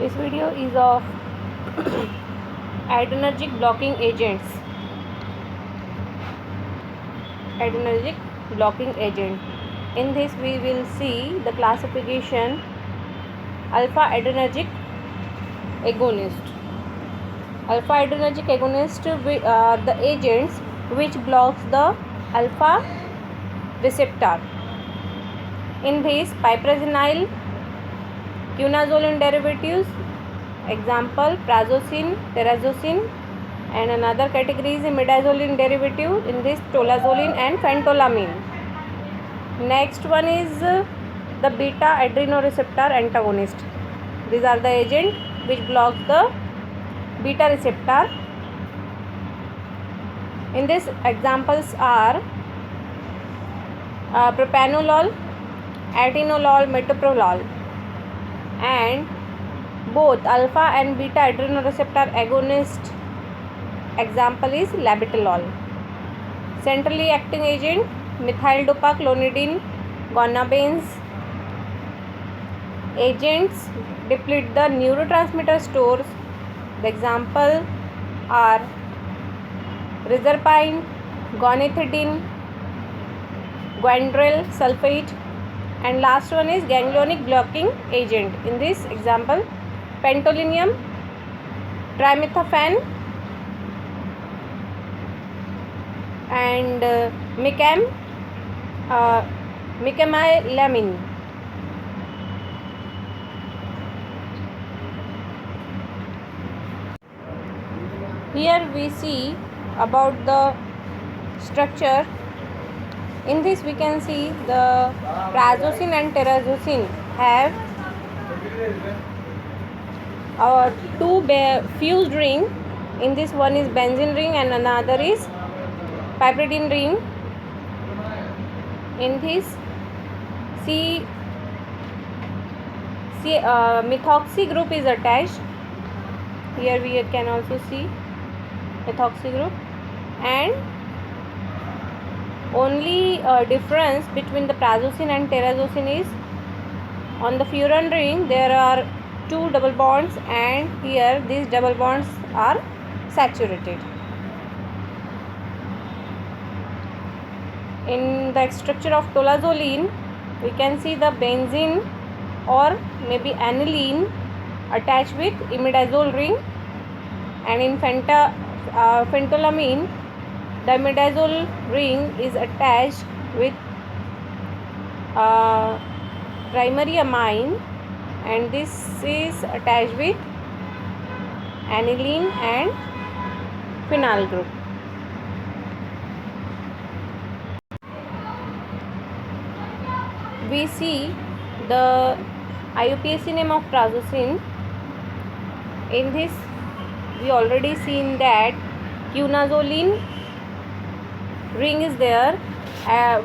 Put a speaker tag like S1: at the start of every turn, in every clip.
S1: This video is of adrenergic blocking agents. Adrenergic blocking agent. In this we will see the classification alpha adrenergic agonist. Alpha adrenergic agonist are the agents which blocks the alpha receptor. In this piperazine, quinazolone derivatives, example prazosin, terazosin, and another category is imidazoline derivative, in this tolazoline and phentolamine. Next one is the beta adrenoreceptor antagonist. These are the agent which blocks the beta receptor. In this examples are propranolol, atenolol, metoprolol, and both alpha and beta adrenoreceptor agonist example is labetalol. Centrally acting agent methyl dopa clonidine, gonabins. Agents deplete the neurotransmitter stores. The example are rizarpine, gonethidine, guanidryl sulfate, and last one is ganglionic blocking agent. In this example pentolinium, trimethophan, and mecamylamine. Here we see about the structure. In this we can see the prazosin and terazosin have two fused ring. In this one is benzene ring and another is piperidine ring. In this methoxy group is attached. Here we can also see methoxy group, and only difference between the prazosin and terazosin is on the furan ring there are two double bonds, and here these double bonds are saturated. In the structure of tolazolene we can see the benzene or maybe aniline attached with imidazole ring, and in phentolamine the imidazole ring is attached with primary amine, and this is attached with aniline and phenyl group. We see the IUPAC name of prazosin. In this we already seen that quinazolene ring is there,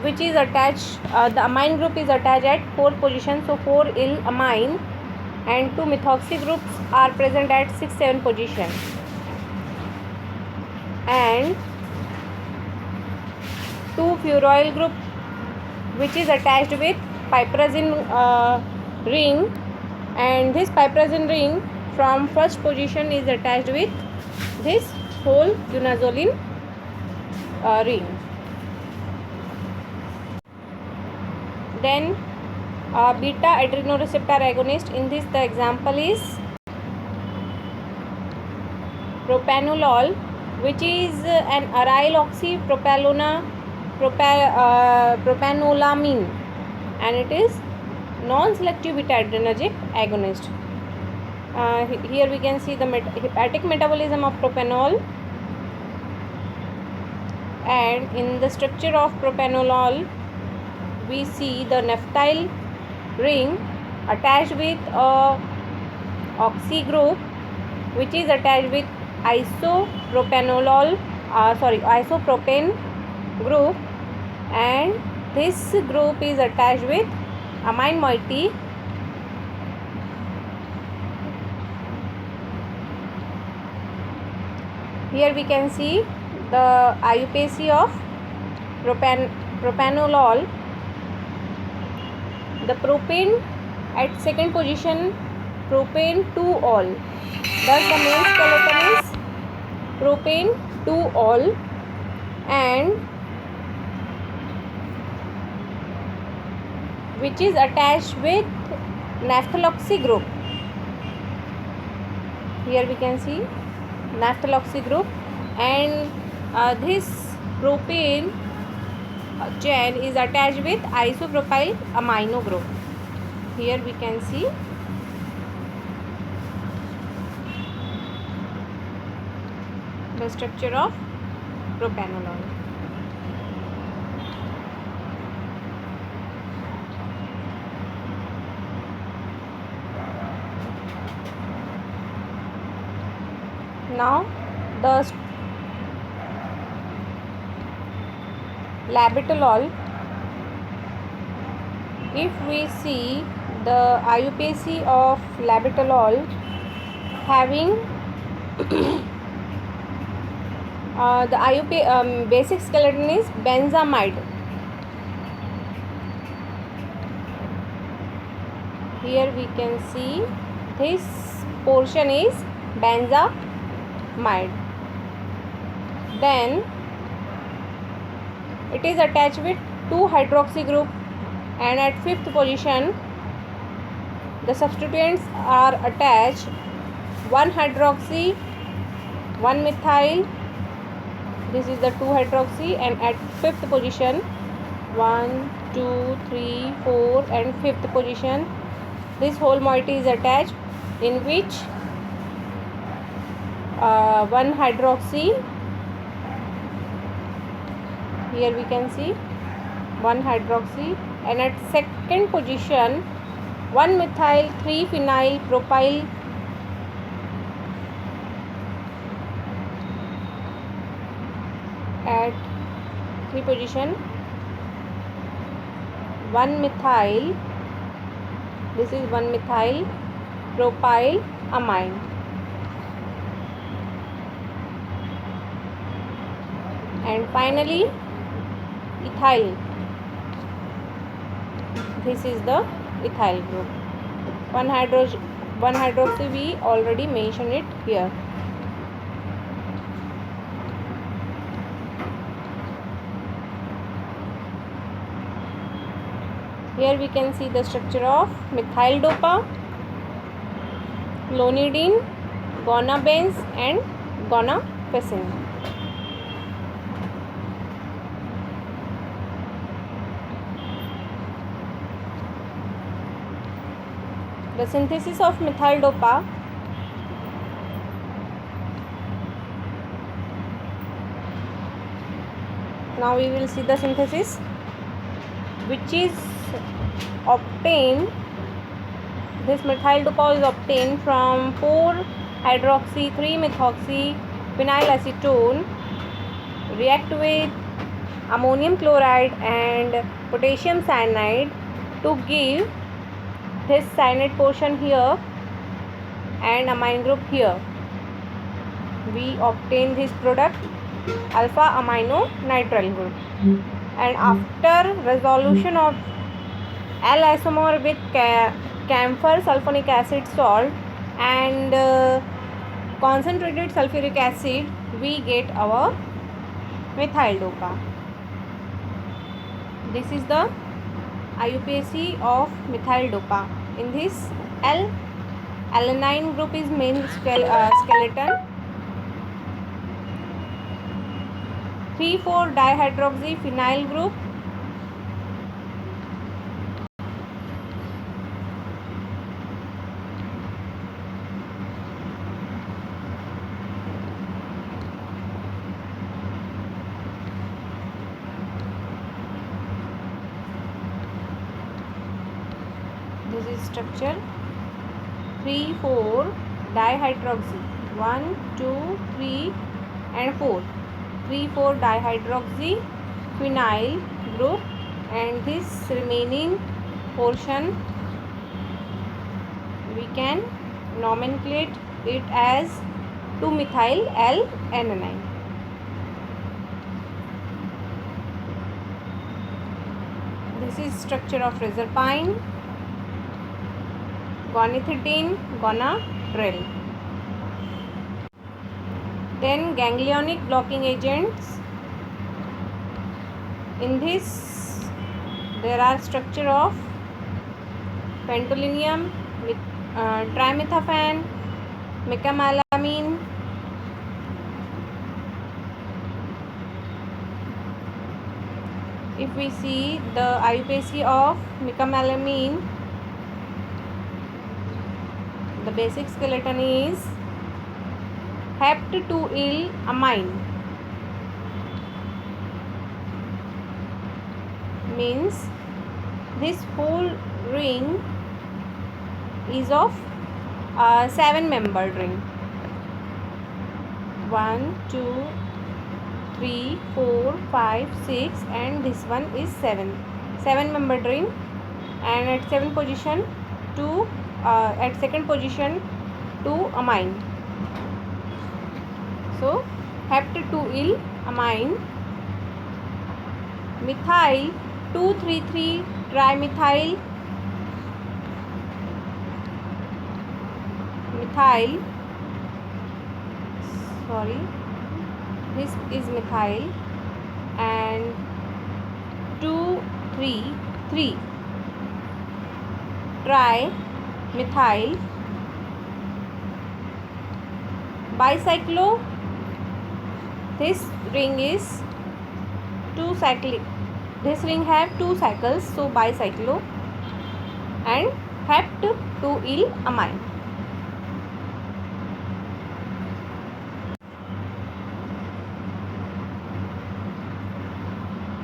S1: which is attached, the amine group is attached at 4th position, so 4-il amine, and two methoxy groups are present at 6-7 position, and two furoyl group which is attached with piperazine ring, and this piperazine ring from first position is attached with this whole quinazolene ring. Then beta adrenoreceptor agonist. In this the example is propranolol, which is an aryl propanolamine, and it is non-selective beta adrenergic agonist. Here we can see the hepatic metabolism of propanol, and in the structure of propranolol we see the naphthyl ring attached with a oxy group which is attached with isopropane group, and this group is attached with amine moiety. Here we can see the IUPAC of propranolol. The propane at second position propane 2-ol. Thus the main skeleton is propane 2-ol, and which is attached with naphtaloxy group. Here we can see naphtaloxy group, and this propane chain is attached with isopropyl amino group. Here we can see the structure of propanolol. Now the labetalol, if we see the IUPAC of labetalol having the basic skeleton is benzamide. Here we can see this portion is benzamide. Then it is attached with 2-hydroxy group, and at 5th position the substituents are attached 1-hydroxy, 1-methyl. This is the 2-hydroxy, and at 5th position 1, 2, 3, 4 and 5th position this whole moiety is attached, in which 1-hydroxy, here we can see 1-hydroxy, and at 2nd position 1-methyl 3-phenyl propyl at 3 position 1-methyl, this is 1-methyl propyl amine, and finally ethyl. This is the ethyl group. 1-hydroxy we already mentioned it here. Here we can see the structure of methyl dopa, clonidine, gonabens and gonafacin. The synthesis of methyl dopa. Now we will see the synthesis, which is obtained. This methyl dopa is obtained from 4-hydroxy 3-methoxy phenyl acetone, react with ammonium chloride and potassium cyanide to give this cyanide portion here and amine group here. We obtain this product alpha amino nitrile group, and after resolution of L isomer with camphor sulfonic acid salt and concentrated sulfuric acid, we get our methyl dopa. This is the IUPAC of methyl dopa. In this, L-alanine group is main skeleton. 3,4-dihydroxy phenyl group, this is structure 3,4-dihydroxy 1, 2, 3 and 4. 3,4-dihydroxy phenyl group, and this remaining portion we can nomenclate it as 2-methyl L-alanine. This is structure of reserpine. gonethidine, Gonadrel. Then ganglionic blocking agents. In this there are structure of pantolinium, trimethophan, mecamalamine, if we see the IUPAC of mecamalamine, the basic skeleton is hept-2-yle amine, means this whole ring is of 7-membered ring. 1, 2, 3, 4, 5, 6, and this one is 7-membered ring, and at 7 position 2 at second position 2 amine. So hept-2-yle amine, methyl 2,3,3 trimethyl, this is methyl, and 2,3,3 trimethyl bicyclo. This ring is 2 cyclic. This ring have 2 cycles, so bicyclo, and hept-2-yle amine.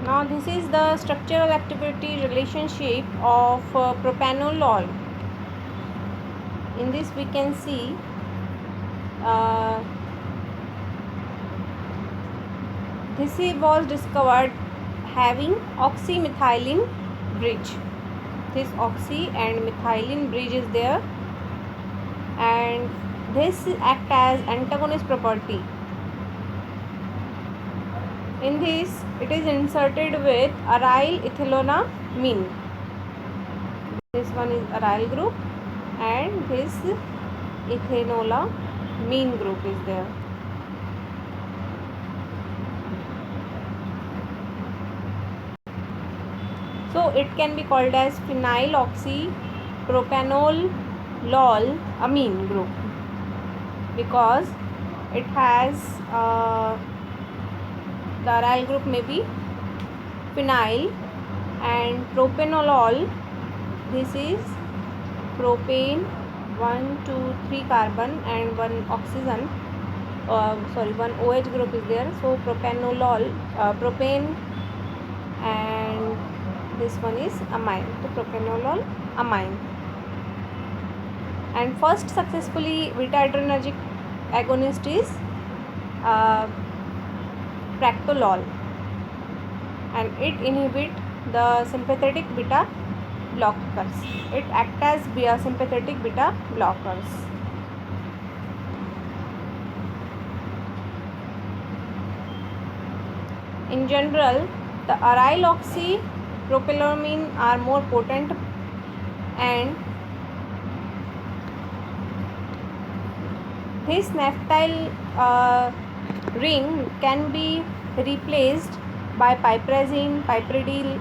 S1: Now this is the structural activity relationship of propranolol. In this we can see this was discovered having oxymethylene bridge. This oxy and methylene bridge is there, and this act as antagonist property. In this it is inserted with aryl ethanolamine. This one is aryl group, and this ethanolamine group is there. So it can be called as phenyloxypropranolol amine group, because it has the aryl group may be phenyl, and propranolol, this is propane, 1, 2, 3 carbon and 1 oxygen, 1 OH group is there. So propranolol, propane, and this one is amine, so propranolol amine. And first successfully beta adrenergic agonist is practolol, and it inhibit the sympathetic beta blockers. It acts as sympathetic beta blockers. In general, the aryl oxypropylamine are more potent, and this naphthyl ring can be replaced by piperidine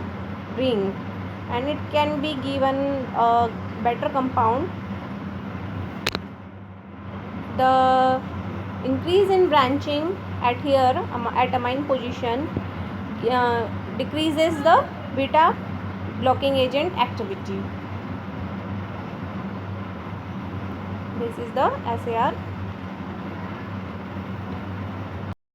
S1: ring, and it can be given a better compound. The increase in branching at here at amine position decreases the beta blocking agent activity. This is the SAR